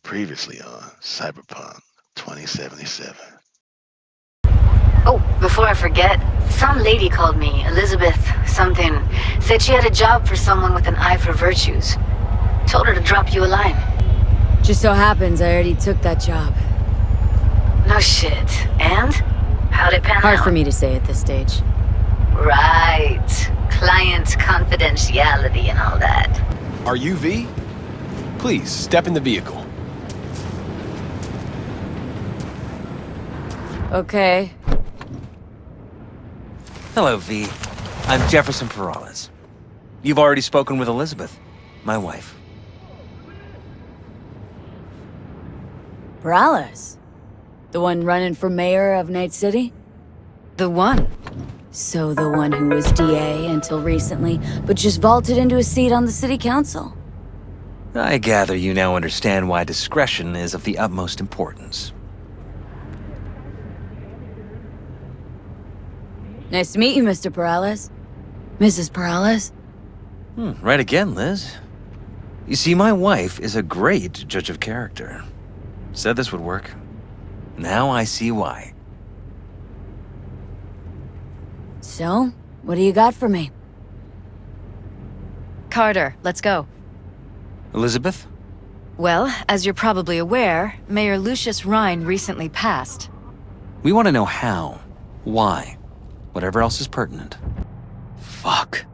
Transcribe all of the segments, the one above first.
Previously on Cyberpunk 2077. Oh, before I forget, some lady called me, Elizabeth something, said she had a job for someone with an eye for virtues. Told her to drop you a line. Just so happens I already took that job. No shit. And? How'd it pan out? Hard for me to say at this stage. Right. Client confidentiality and all that. Are you V? Please, step in the vehicle. Okay. Hello, V. I'm Jefferson Perales. You've already spoken with Elizabeth, my wife. Perales? The one running for mayor of Night City? The one. So the one who was DA until recently, but just vaulted into a seat on the city council. I gather you now understand why discretion is of the utmost importance. Nice to meet you, Mr. Perales. Mrs. Perales? Right again, Liz. You see, my wife is a great judge of character. Said this would work. Now I see why. So, what do you got for me? Carter, let's go. Elizabeth? Well, as you're probably aware, Mayor Lucius Rhine recently passed. We want to know how, why, whatever else is pertinent. Fuck.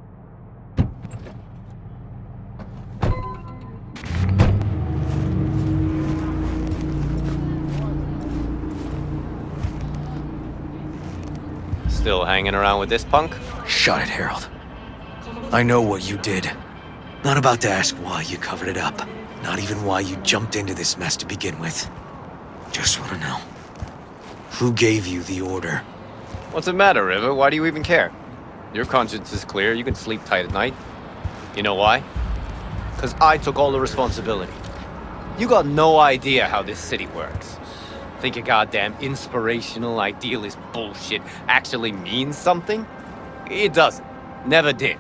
Still hanging around with this punk? Shut it, Harold. I know what you did. Not about to ask why you covered it up. Not even why you jumped into this mess to begin with. Just want to know. Who gave you the order? What's the matter, River? Why do you even care? Your conscience is clear. You can sleep tight at night. You know why? Because I took all the responsibility. You got no idea how this city works. Think your goddamn inspirational, idealist bullshit actually means something? It doesn't. Never did.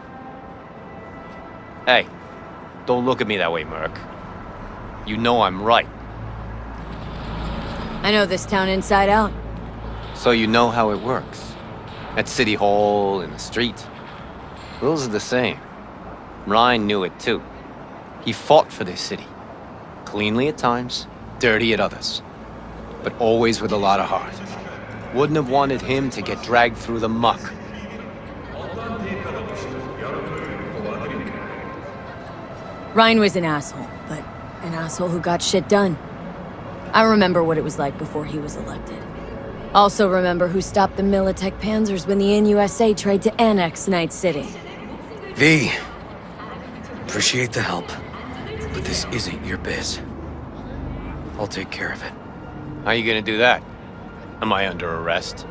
Hey, don't look at me that way, Merc. You know I'm right. I know this town inside out. So you know how it works. At City Hall, in the street. Rules are the same. Ryan knew it too. He fought for this city. Cleanly at times, dirty at others. But always with a lot of heart. Wouldn't have wanted him to get dragged through the muck. Ryan was an asshole, but an asshole who got shit done. I remember what it was like before he was elected. Also remember who stopped the Militech Panzers when the NUSA tried to annex Night City. V. Appreciate the help, but this isn't your biz. I'll take care of it. How you gonna do that? Am I under arrest?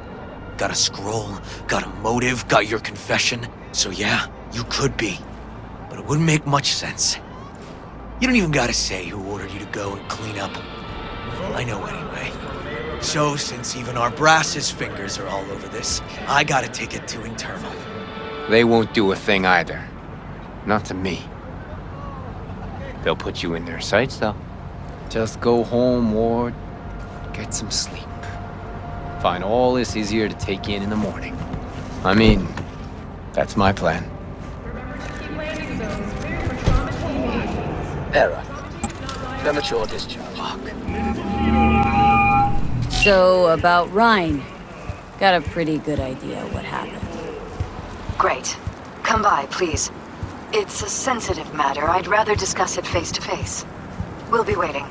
Got a scroll, got a motive, got your confession. So yeah, you could be. But it wouldn't make much sense. You don't even gotta say who ordered you to go and clean up. I know anyway. So, since even our brass's fingers are all over this, I gotta take it to internal. They won't do a thing either. Not to me. They'll put you in their sights, though. Just go home, Ward. Get some sleep. Find all this easier to take in the morning. I mean, that's my plan. Error. Premature discharge. Fuck. So, about Ryan. Got a pretty good idea what happened. Great. Come by, please. It's a sensitive matter. I'd rather discuss it face to face. We'll be waiting.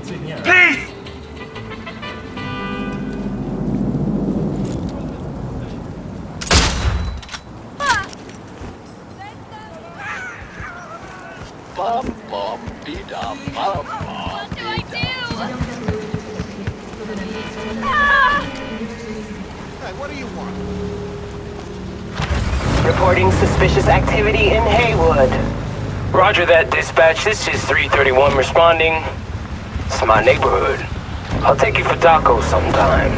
Peace! Bum bum be-dum bum bum. What do I do? Hey, what do you want? Reporting suspicious activity in Haywood. Roger that, dispatch. This is 331 responding. It's my neighborhood. I'll take you for tacos sometime.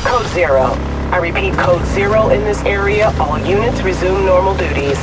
Code 0. I repeat, Code 0 in this area. All units resume normal duties.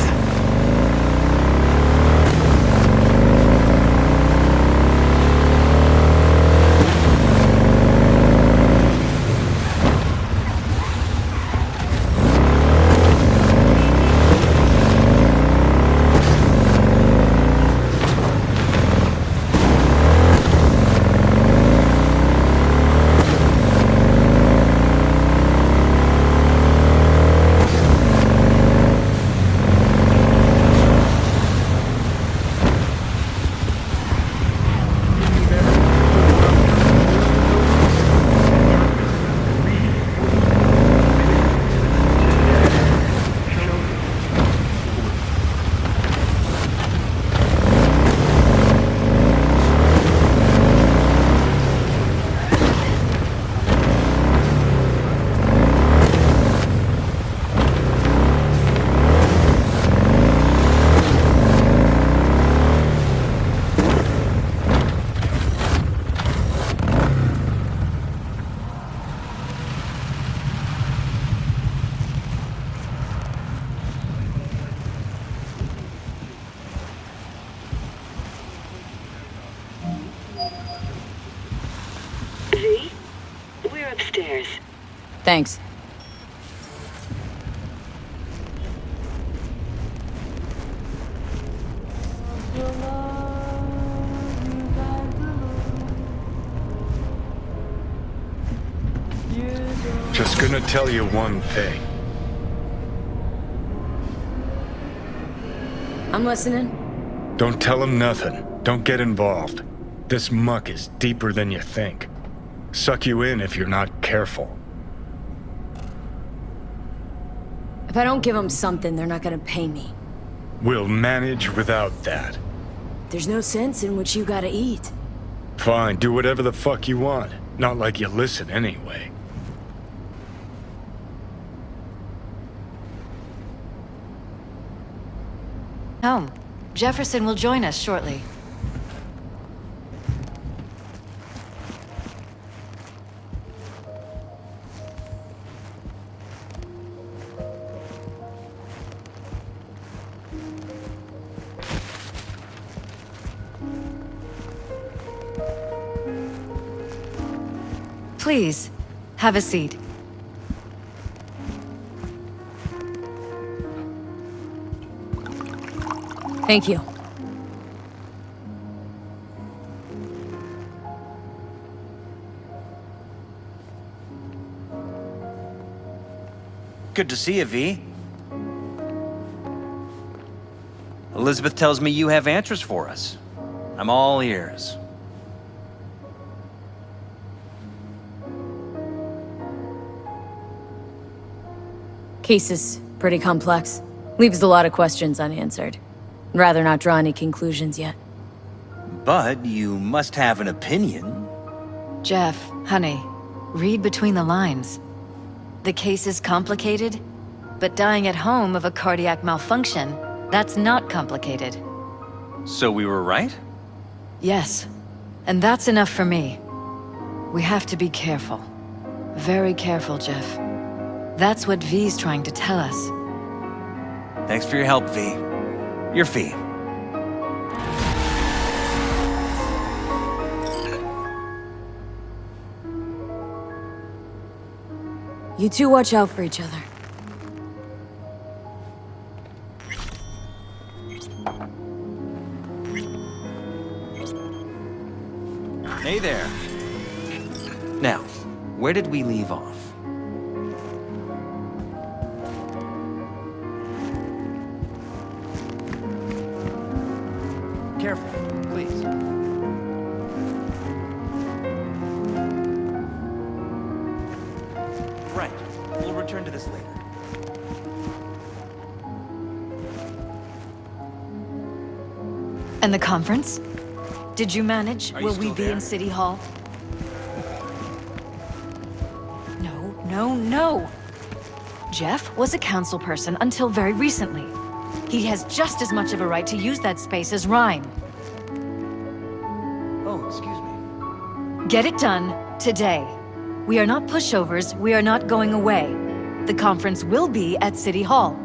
V? We're upstairs. Thanks. Just gonna tell you one thing. I'm listening. Don't tell him nothing. Don't get involved. This muck is deeper than you think. Suck you in if you're not careful. If I don't give them something, they're not gonna pay me. We'll manage without that. There's no sense in what you gotta eat. Fine, do whatever the fuck you want. Not like you listen anyway. Home. Jefferson will join us shortly. Please, have a seat. Thank you. Good to see you, V. Elizabeth tells me you have answers for us. I'm all ears. Case is pretty complex. Leaves a lot of questions unanswered. I'd rather not draw any conclusions yet. But you must have an opinion. Jeff, honey, read between the lines. The case is complicated, but dying at home of a cardiac malfunction, that's not complicated. So we were right? Yes, and that's enough for me. We have to be careful. Very careful, Jeff. That's what V's trying to tell us. Thanks for your help, V. Your fee. You two watch out for each other. Hey there. Now, where did we leave off? Careful, please. Right. We'll return to this later. And the conference? Did you manage? Are you Will we still be there? in City Hall? No. Jeff was a council person until very recently. He has just as much of a right to use that space as Ryan. Oh, excuse me. Get it done today. We are not pushovers, we are not going away. The conference will be at City Hall.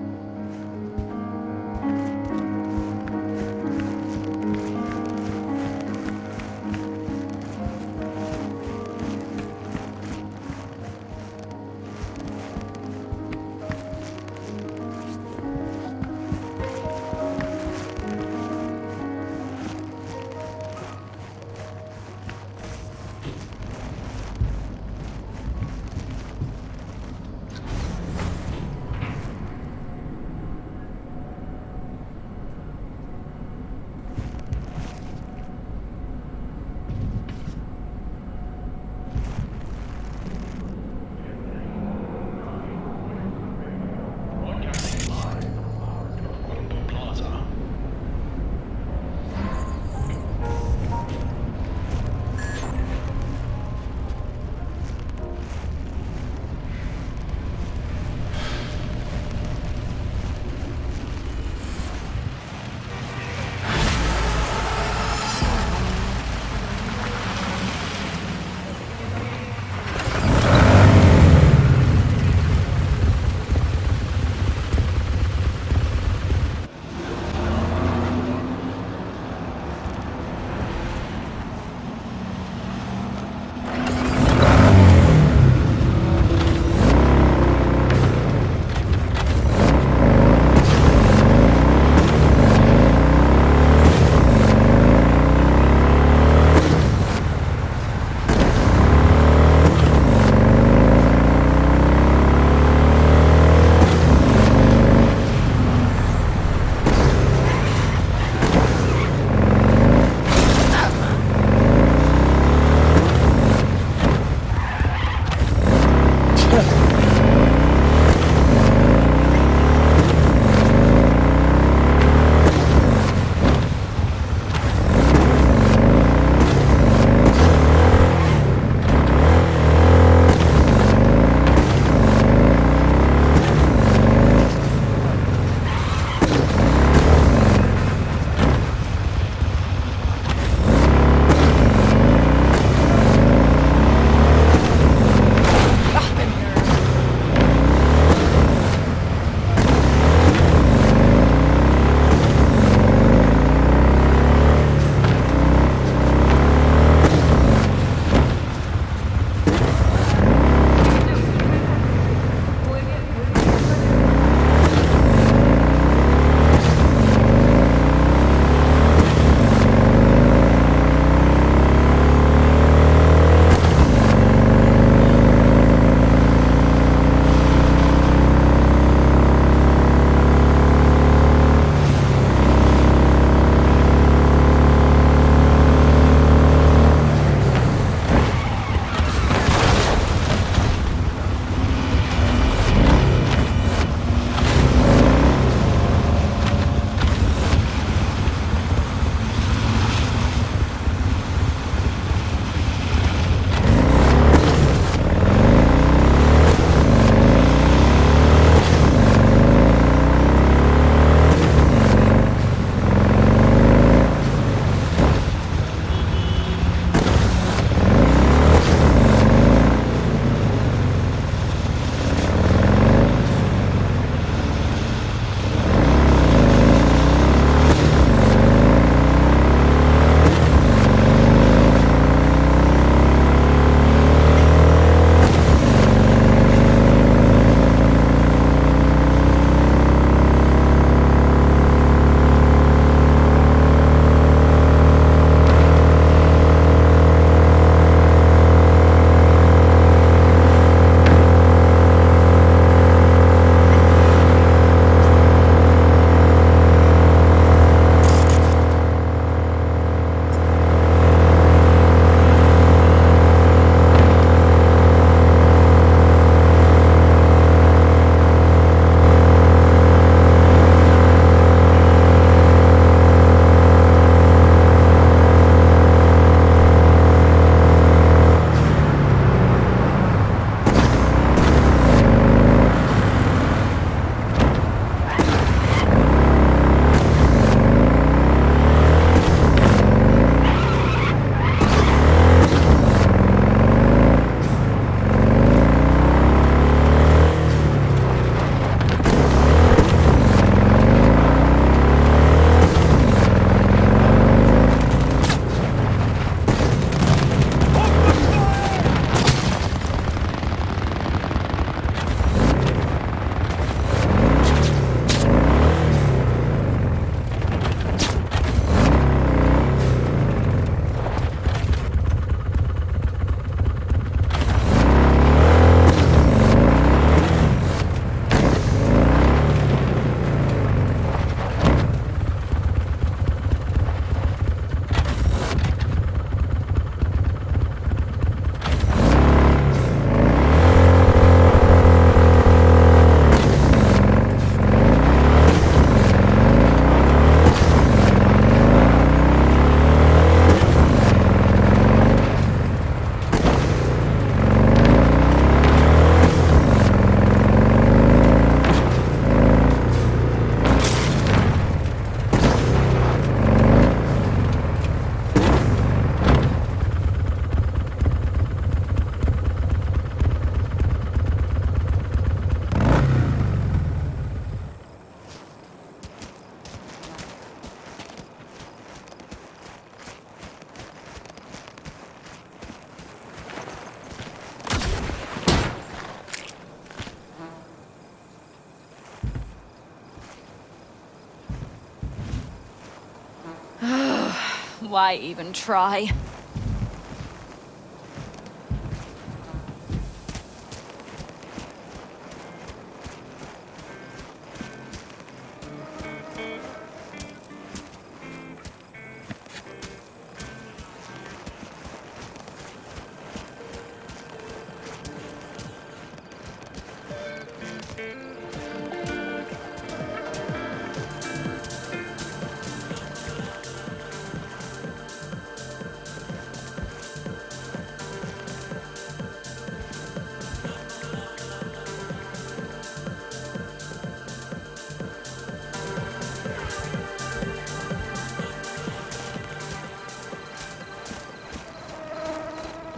Why even try?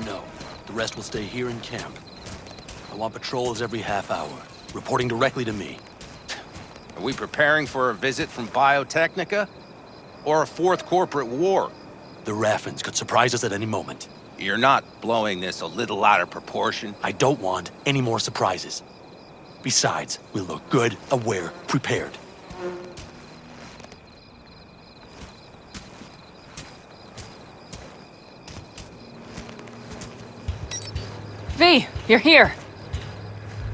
No. The rest will stay here in camp. I want patrols every half hour, reporting directly to me. Are we preparing for a visit from Biotechnica? Or a fourth corporate war? The Raffens could surprise us at any moment. You're not blowing this a little out of proportion? I don't want any more surprises. Besides, we'll look good, aware, prepared. V, you're here.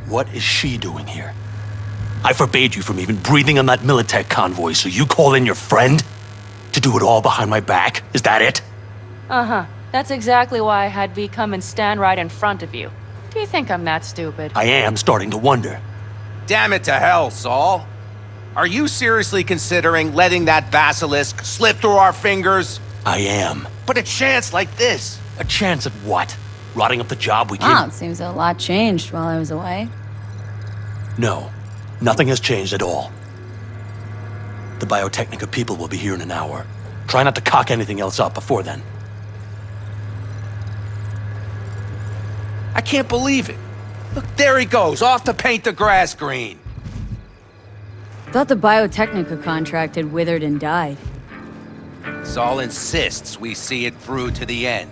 What is she doing here? I forbade you from even breathing on that Militech convoy, so you call in your friend? To do it all behind my back? Is that it? Uh-huh. That's exactly why I had V come and stand right in front of you. Do you think I'm that stupid? I am starting to wonder. Damn it to hell, Saul. Are you seriously considering letting that basilisk slip through our fingers? I am. But a chance like this. A chance at what? Rotting up the job we Wow, it seems a lot changed while I was away. No, nothing has changed at all. The Biotechnica people will be here in an hour. Try not to cock anything else up before then. I can't believe it. Look, there he goes, off to paint the grass green. Thought the Biotechnica contract had withered and died. Saul insists we see it through to the end.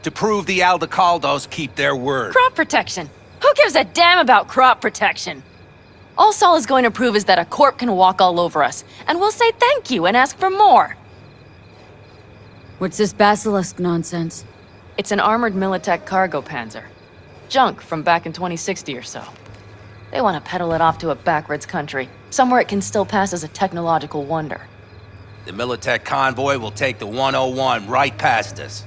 To prove the Aldecaldos keep their word. Crop protection! Who gives a damn about crop protection? All Saul is going to prove is that a corp can walk all over us, and we'll say thank you and ask for more. What's this basilisk nonsense? It's an armored Militech cargo panzer. Junk from back in 2060 or so. They want to peddle it off to a backwards country, somewhere it can still pass as a technological wonder. The Militech convoy will take the 101 right past us.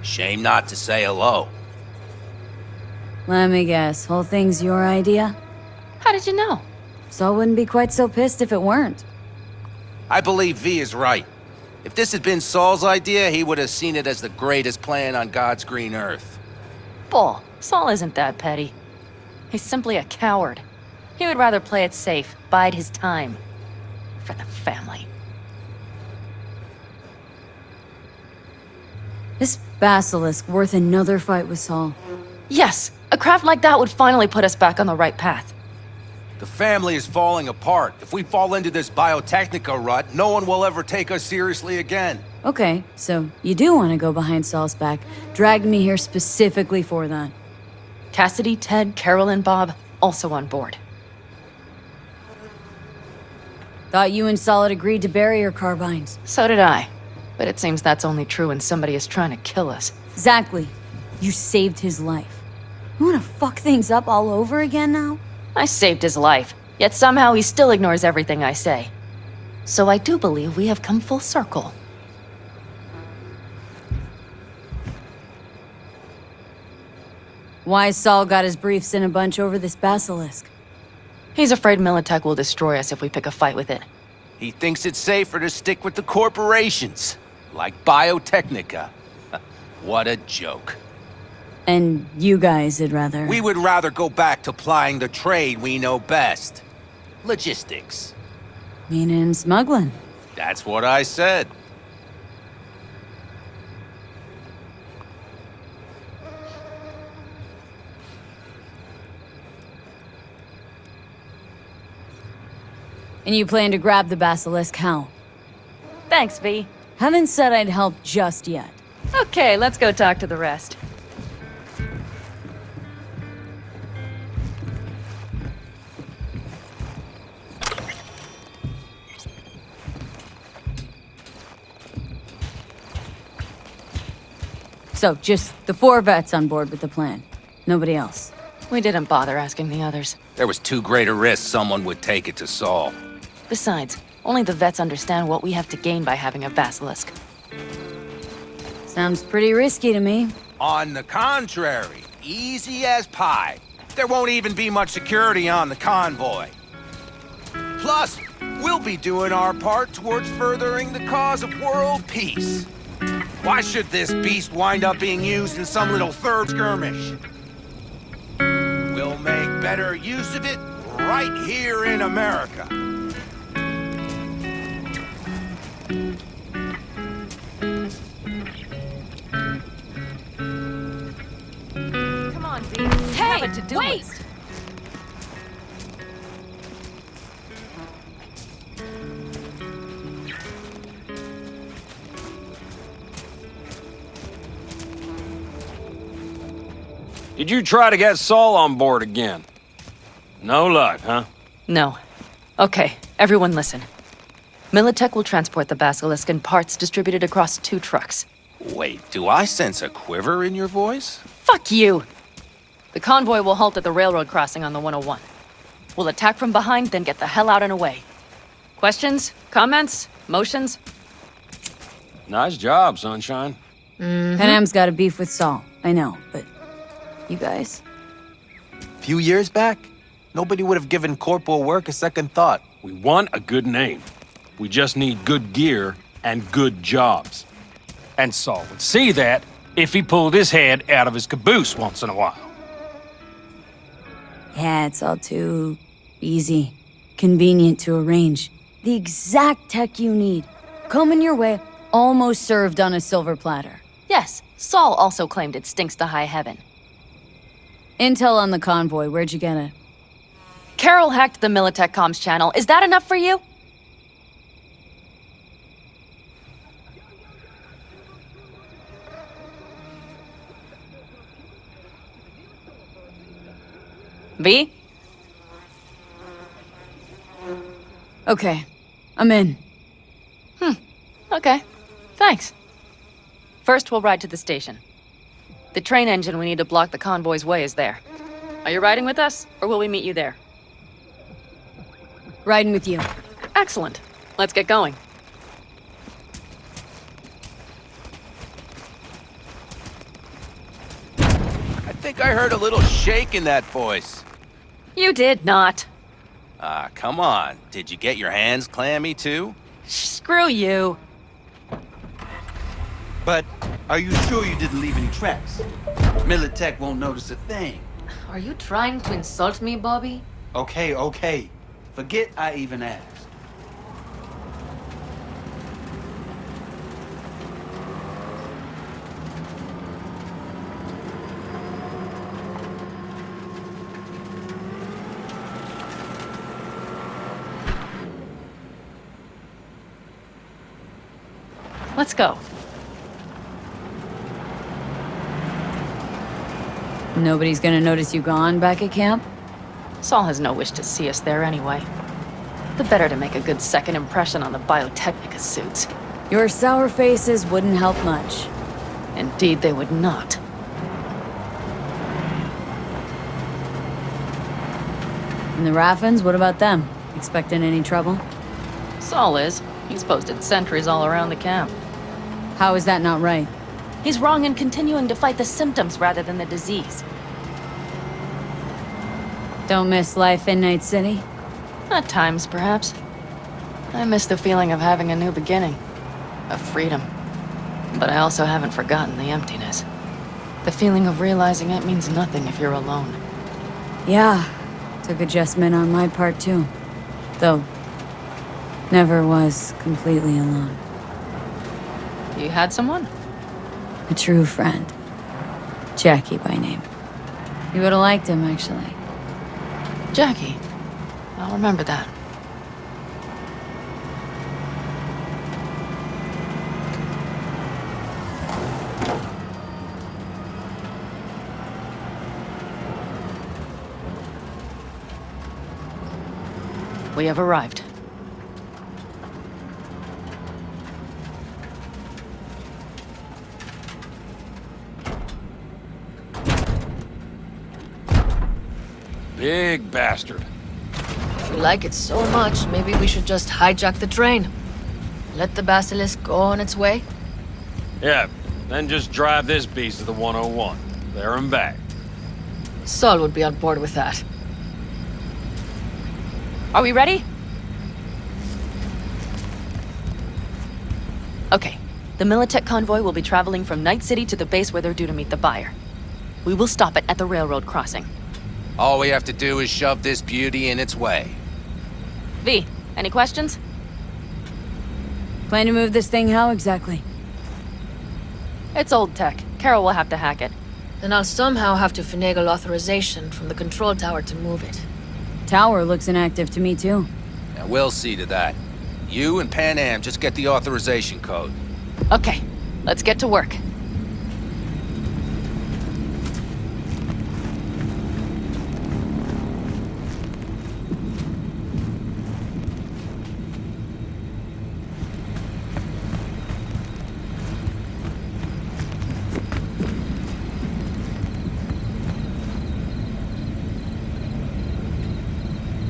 Shame not to say hello. Let me guess, whole thing's your idea? How did you know? Saul wouldn't be quite so pissed if it weren't. I believe V is right. If this had been Saul's idea, he would have seen it as the greatest plan on God's green earth. Bull, Saul isn't that petty. He's simply a coward. He would rather play it safe, bide his time. For the family. This basilisk worth another fight with Saul. Yes, a craft like that would finally put us back on the right path. The family is falling apart. If we fall into this Biotechnica rut, no one will ever take us seriously again. Okay, so you do want to go behind Saul's back. Dragged me here specifically for that. Cassidy, Ted, Carol, and Bob, also on board. Thought you and Saul had agreed to bury your carbines. So did I. But it seems that's only true when somebody is trying to kill us. Exactly. You saved his life. You want to fuck things up all over again now? I saved his life, yet somehow he still ignores everything I say. So I do believe we have come full circle. Why Saul got his briefs in a bunch over this basilisk? He's afraid Militech will destroy us if we pick a fight with it. He thinks it's safer to stick with the corporations, like Biotechnica. What a joke. And you guys would rather... We would rather go back to plying the trade we know best. Logistics. Meaning smuggling. That's what I said. And you plan to grab the basilisk how? Thanks, V. Haven't said I'd help just yet. Okay, let's go talk to the rest. So, just the 4 vets on board with the plan. Nobody else. We didn't bother asking the others. There was too great a risk someone would take it to Saul. Besides, only the vets understand what we have to gain by having a basilisk. Sounds pretty risky to me. On the contrary, easy as pie. There won't even be much security on the convoy. Plus, we'll be doing our part towards furthering the cause of world peace. Why should this beast wind up being used in some little third skirmish? We'll make better use of it right here in America. Come on, V. Hey, have a to-do wait! list. Did you try to get Saul on board again? No luck, huh? No. Okay, everyone listen. Militech will transport the basilisk in parts distributed across 2 trucks. Wait, do I sense a quiver in your voice? Fuck you! The convoy will halt at the railroad crossing on the 101. We'll attack from behind, then get the hell out and away. Questions? Comments? Motions? Nice job, Sunshine. Panam's got a beef with Saul. I know, but you guys? A few years back, nobody would have given corporal work a second thought. We want a good name. We just need good gear and good jobs. And Saul would see that if he pulled his head out of his caboose once in a while. Yeah, it's all too easy. Convenient to arrange. The exact tech you need. Coming your way, almost served on a silver platter. Yes, Saul also claimed it stinks to high heaven. Intel on the convoy, where'd you get it? Carol hacked the Militech comms channel. Is that enough for you? V? Okay, I'm in. Okay. Thanks. First, we'll ride to the station. The train engine we need to block the convoy's way is there. Are you riding with us, or will we meet you there? Riding with you. Excellent. Let's get going. I think I heard a little shake in that voice. You did not. Ah, come on. Did you get your hands clammy too? Screw you. But are you sure you didn't leave any tracks? Militech won't notice a thing. Are you trying to insult me, Bobby? Okay. Forget I even asked. Let's go. Nobody's gonna notice you gone back at camp? Saul has no wish to see us there anyway. The better to make a good second impression on the Biotechnica suits. Your sour faces wouldn't help much. Indeed, they would not. And the Raffins, what about them? Expecting any trouble? Saul is. He's posted sentries all around the camp. How is that not right? He's wrong in continuing to fight the symptoms rather than the disease. Don't miss life in Night City? At times, perhaps. I miss the feeling of having a new beginning. Of freedom. But I also haven't forgotten the emptiness. The feeling of realizing it means nothing if you're alone. Yeah. Took adjustment on my part, too. Though, never was completely alone. You had someone? A true friend. Jackie by name. You would've liked him, actually. Jackie. I'll remember that. We have arrived. big bastard. If you like it so much, maybe we should just hijack the train. Let the basilisk go on its way. Yeah, then just drive this beast to the 101. There and back. Saul would be on board with that. Are we ready? Okay. The Militech convoy will be traveling from Night City to the base where they're due to meet the buyer. We will stop it at the railroad crossing. All we have to do is shove this beauty in its way. V, any questions? Plan to move this thing how exactly? It's old tech. Carol will have to hack it. Then I'll somehow have to finagle authorization from the control tower to move it. Tower looks inactive to me too. Now we'll see to that. You and Pan Am just get the authorization code. Okay, let's get to work.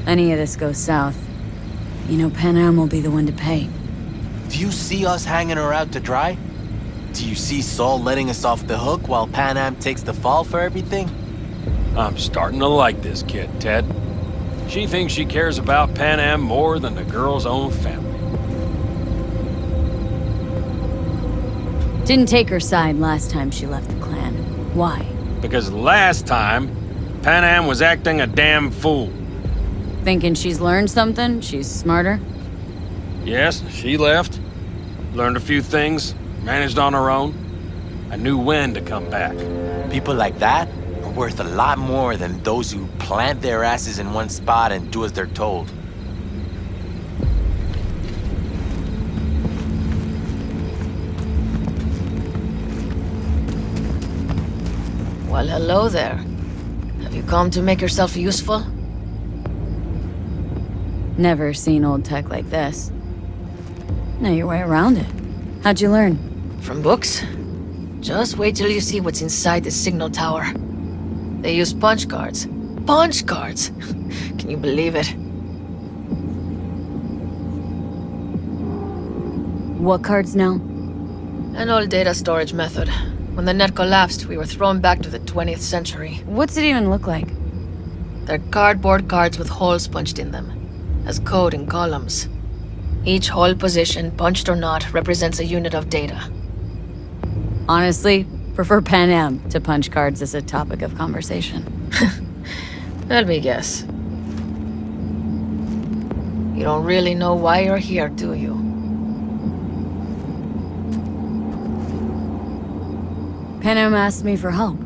Any of this goes south, you know Pan Am will be the one to pay. Do you see us hanging her out to dry? Do you see Saul letting us off the hook while Pan Am takes the fall for everything? I'm starting to like this kid, Ted. She thinks she cares about Pan Am more than the girl's own family. Didn't take her side last time she left the clan. Why? Because last time, Pan Am was acting a damn fool. Thinking she's learned something? She's smarter? Yes, she left. Learned a few things, managed on her own. I knew when to come back. People like that are worth a lot more than those who plant their asses in one spot and do as they're told. Well, hello there. Have you come to make yourself useful? Never seen old tech like this. Know your way around it. How'd you learn? From books? Just wait till you see what's inside the signal tower. They use punch cards. Punch cards! Can you believe it? What cards now? An old data storage method. When the net collapsed, we were thrown back to the 20th century. What's it even look like? They're cardboard cards with holes punched in them, as code in columns. Each hole position, punched or not, represents a unit of data. Honestly, prefer Pan Am to punch cards as a topic of conversation. Let me guess. You don't really know why you're here, do you? Pan Am asked me for help.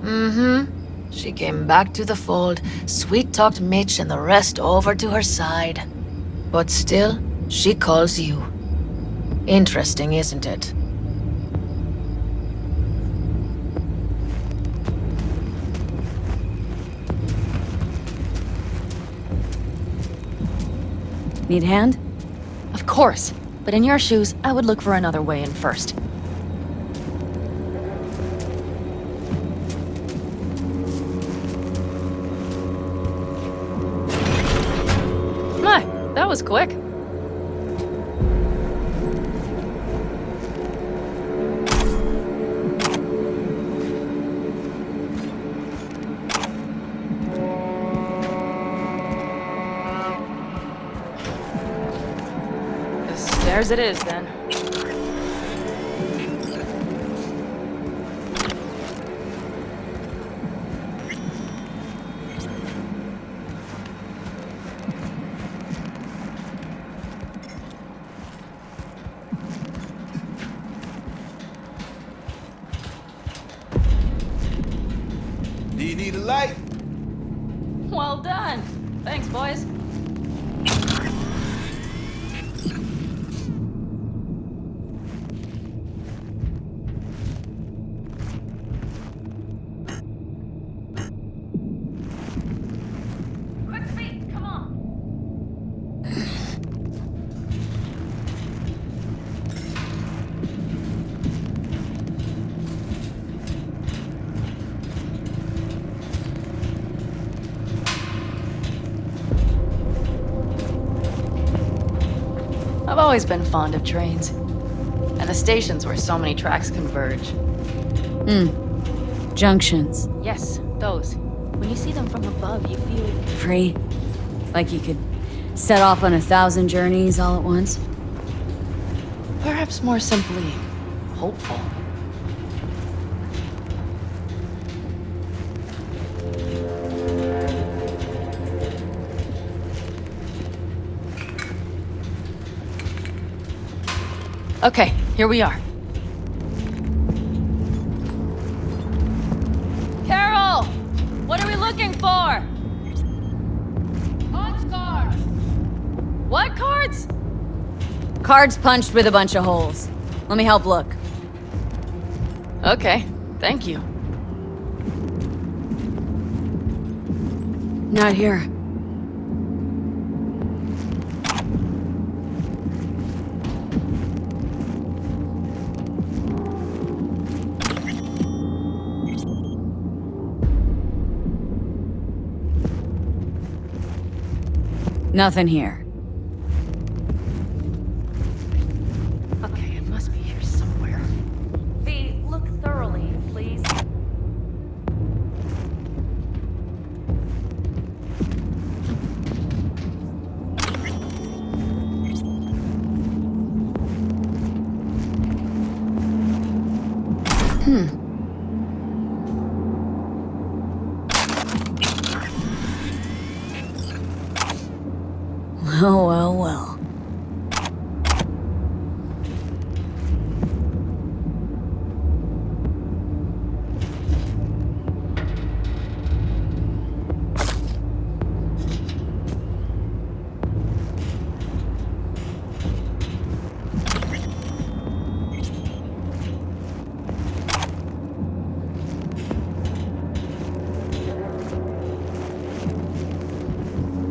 Mm-hmm. She came back to the fold, sweet-talked Mitch and the rest over to her side. But still, she calls you. Interesting, isn't it? Need a hand? Of course. But in your shoes, I would look for another way in first. My, that was quick. Stairs it is, then. Do you need a light? Well done. Thanks, boys. always been fond of trains. And the stations where so many tracks converge. Junctions. Yes, those. When you see them from above, you feel... Free. Like you could set off on 1,000 journeys all at once. Perhaps more simply, hopeful. Okay, here we are. Carol! What are we looking for? Punch cards! What cards? Cards punched with a bunch of holes. Let me help look. Okay, thank you. Not here. Nothing here. Okay, it must be here somewhere. V, look thoroughly, please. Oh, well, well.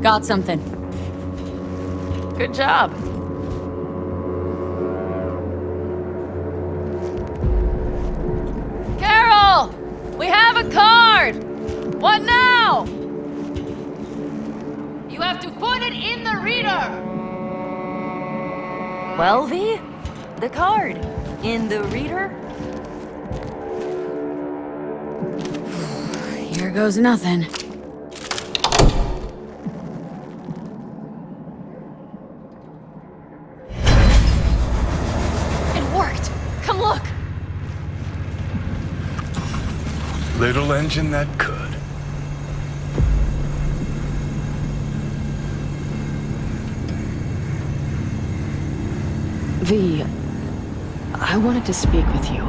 Got something. Good job. Carol! We have a card! What now? You have to put it in the reader! Well, V? The card. In the reader? Here goes nothing. Little engine that could. V, I wanted to speak with you.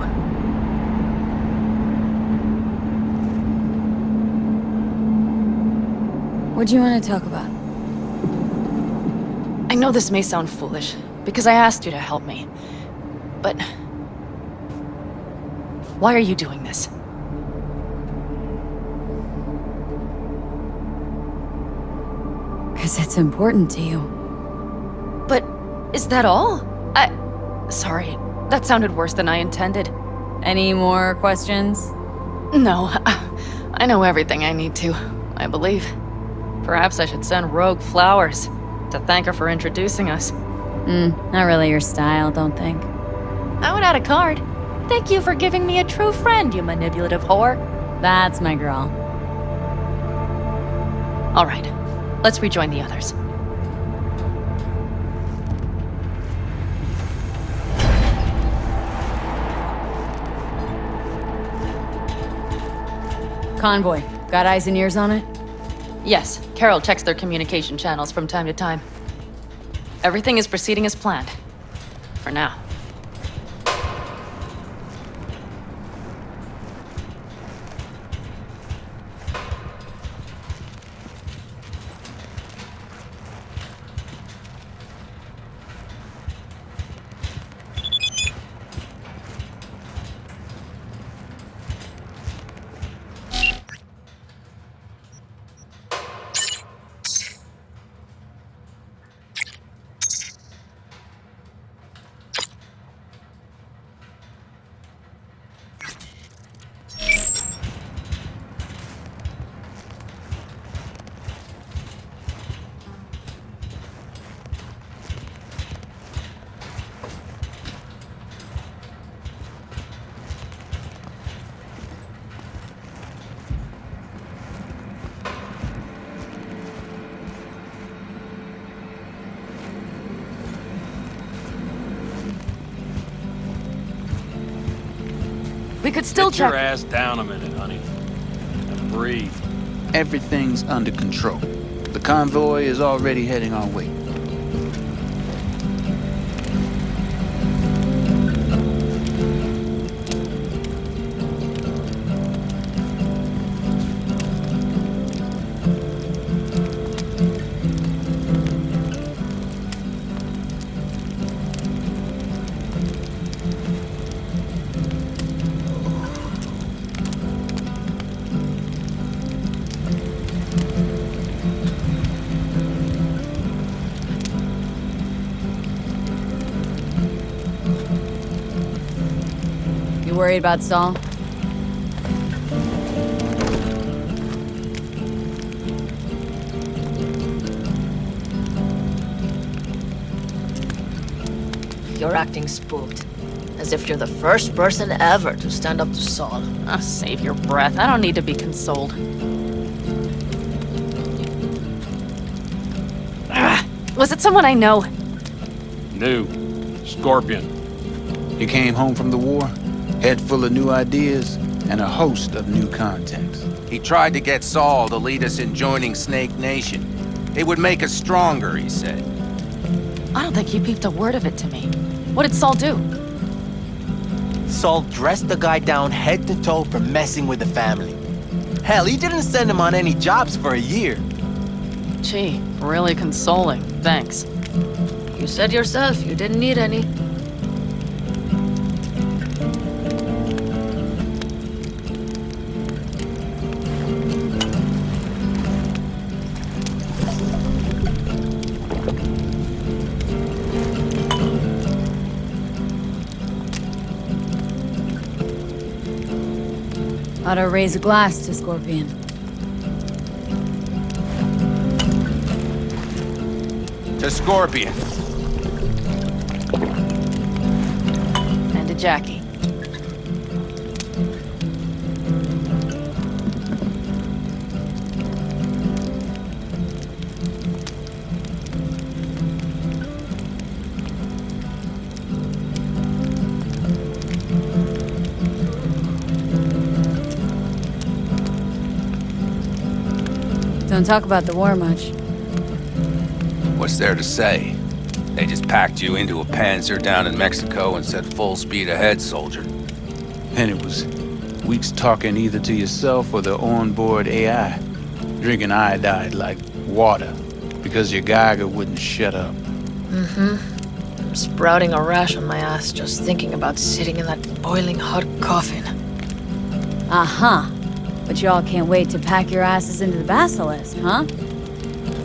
What do you want to talk about? I know this may sound foolish, because I asked you to help me. But... why are you doing this? Because it's important to you. But is that all? Sorry, that sounded worse than I intended. Any more questions? No, I know everything I need to, I believe. Perhaps I should send Rogue flowers to thank her for introducing us. Not really your style, don't think. I would add a card. Thank you for giving me a true friend, you manipulative whore. That's my girl. All right, let's rejoin the others. Convoy. Got eyes and ears on it? Yes, Carol checks their communication channels from time to time. Everything is proceeding as planned. For now. We could still Sit your check. ass down a minute, honey. And breathe. Everything's under control. The convoy is already heading our way. You worried about Saul? You're acting spooked. As if you're the first person ever to stand up to Saul. Oh, save your breath. I don't need to be consoled. Was it someone I know? New. Scorpion. He came home from the war, head full of new ideas, and a host of new contacts. He tried to get Saul to lead us in joining Snake Nation. It would make us stronger, he said. I don't think he peeped a word of it to me. What did Saul do? Saul dressed the guy down head to toe for messing with the family. Hell, he didn't send him on any jobs for a year. Gee, really consoling. Thanks. You said yourself you didn't need any. Ought to raise a glass to Scorpion. To Scorpion. And to Jackie. Don't talk about the war much. What's there to say? They just packed you into a Panzer down in Mexico and said full speed ahead, soldier. And it was weeks talking either to yourself or the onboard AI, drinking iodide like water, because your Geiger wouldn't shut up. Mm-hmm. I'm sprouting a rash on my ass just thinking about sitting in that boiling hot coffin. Uh-huh. But y'all can't wait to pack your asses into the Basilisk, huh?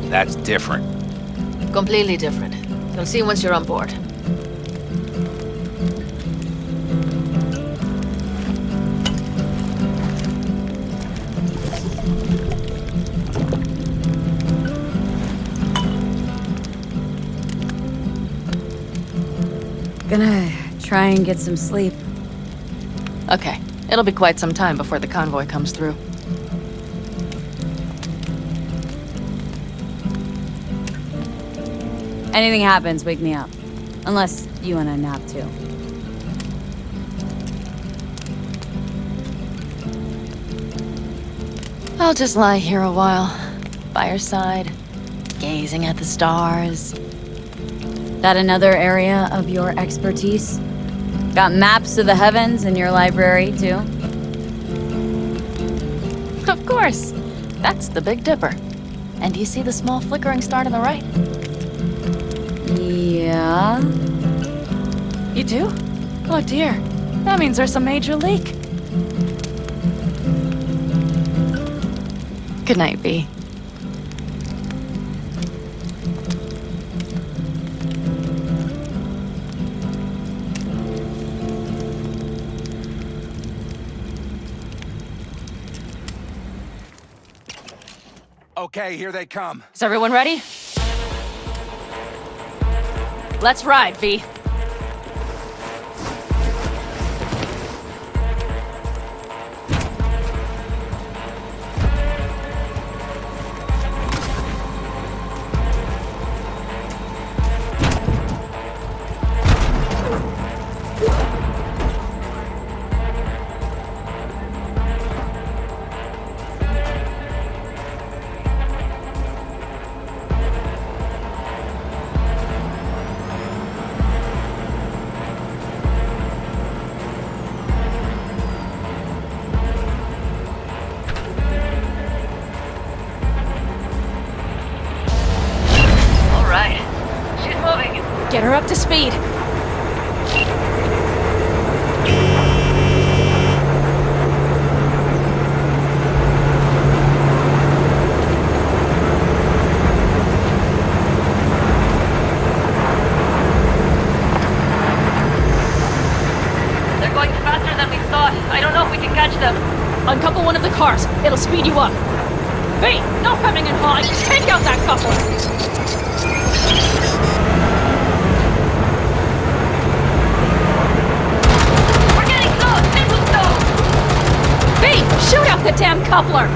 That's different. Completely different. You'll see once you're on board. Gonna try and get some sleep. Okay. It'll be quite some time before the convoy comes through. Anything happens, wake me up. Unless you want a nap too. I'll just lie here a while, by your side, gazing at the stars. That another area of your expertise? Got maps of the heavens in your library, too? Of course. That's the Big Dipper. And do you see the small flickering star to the right? Yeah. You do? Oh dear. That means there's a major leak. Good night, V. Okay, here they come. Is everyone ready? Let's ride, V. They're going faster than we thought. I don't know if we can catch them. Uncouple one of the cars. It'll speed you up. Hey, no coming in high. Take out that coupler. We're getting close. Simple stone. Hey, shoot out the damn coupler.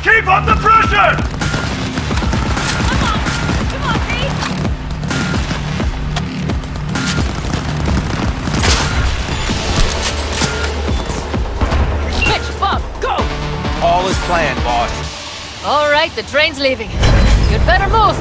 Keep up the pressure! Come on, Pete! Mitch, Bob, go! All is planned, boss. All right, the train's leaving. You'd better move.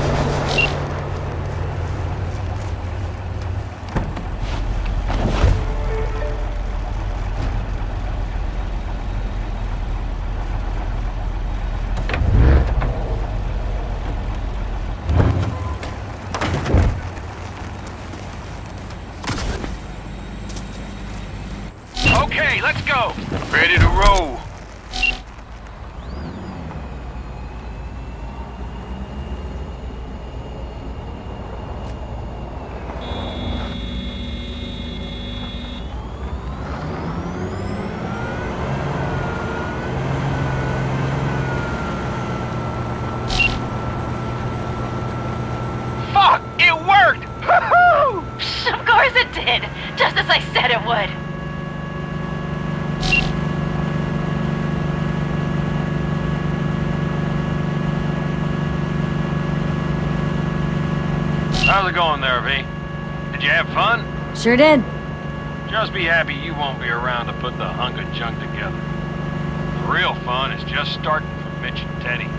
Okay, let's go. Ready to roll. Fuck! It worked! Woohoo! Of course it did! Just as I said it would. How's it going there, V? Did you have fun? Sure did. Just be happy you won't be around to put the hunk of junk together. The real fun is just starting for Mitch and Teddy.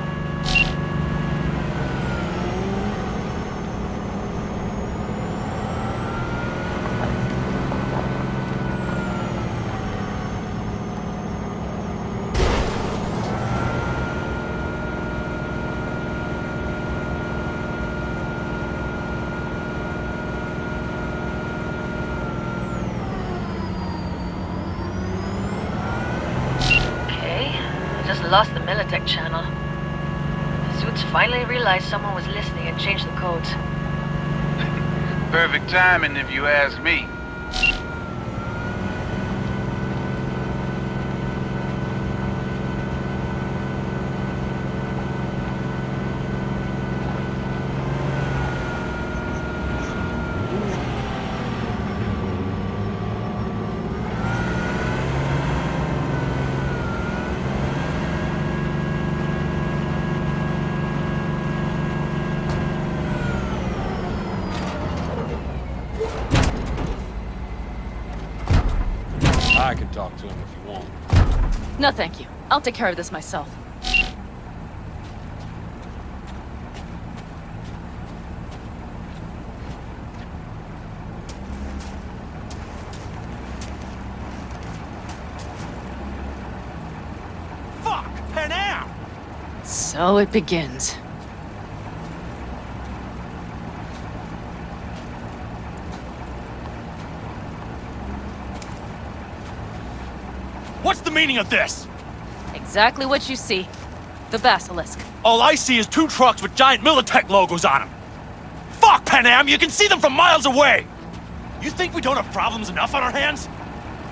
Lost the Militech channel. The suits finally realized someone was listening and changed the codes. Perfect timing if you ask me. I can talk to him if you want. No, thank you. I'll take care of this myself. Fuck! Panam! So it begins. What's the meaning of this? Exactly what you see. The Basilisk. All I see is 2 trucks with giant Militech logos on them. Fuck, Panam! You can see them from miles away! You think we don't have problems enough on our hands?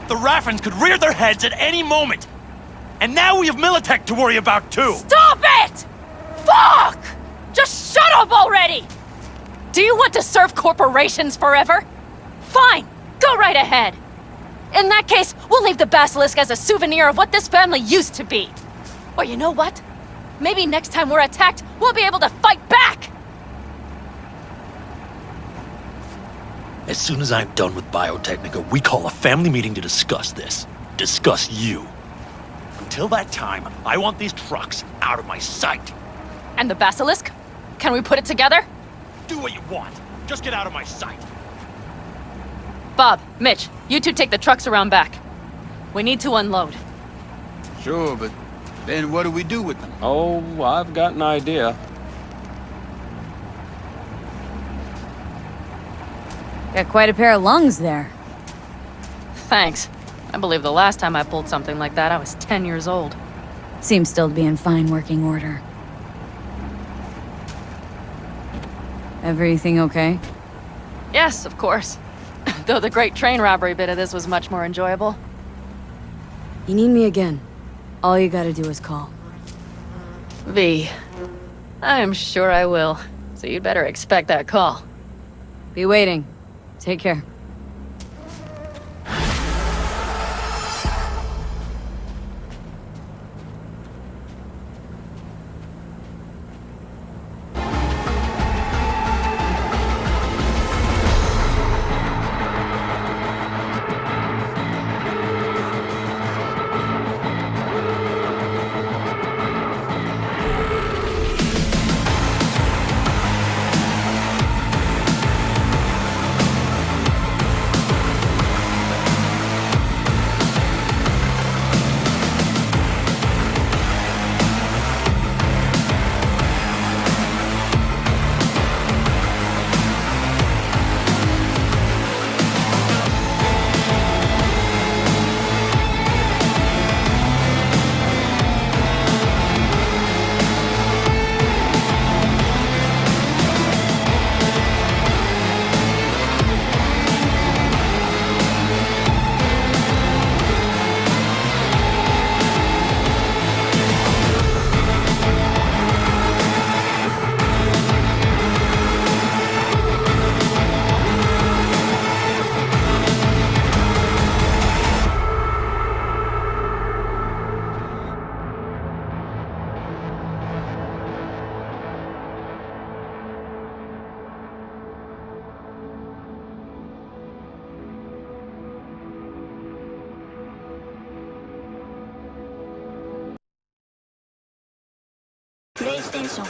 The Raffens could rear their heads at any moment. And now we have Militech to worry about, too! Stop it! Fuck! Just shut up already! Do you want to serve corporations forever? Fine, go right ahead. In that case, we'll leave the Basilisk as a souvenir of what this family used to be. Or you know what? Maybe next time we're attacked, we'll be able to fight back! As soon as I'm done with Biotechnica, we call a family meeting to discuss this. Discuss you. Until that time, I want these trucks out of my sight. And the Basilisk? Can we put it together? Do what you want. Just get out of my sight. Bob, Mitch, you two take the trucks around back. We need to unload. Sure, but then what do we do with them? Oh, I've got an idea. Got quite a pair of lungs there. Thanks. I believe the last time I pulled something like that, I was 10 years old. Seems still to be in fine working order. Everything okay? Yes, of course. Though the great train robbery bit of this was much more enjoyable. You need me again. All you gotta do is call. V. I'm sure I will. So you'd better expect that call. Be waiting. Take care. PlayStation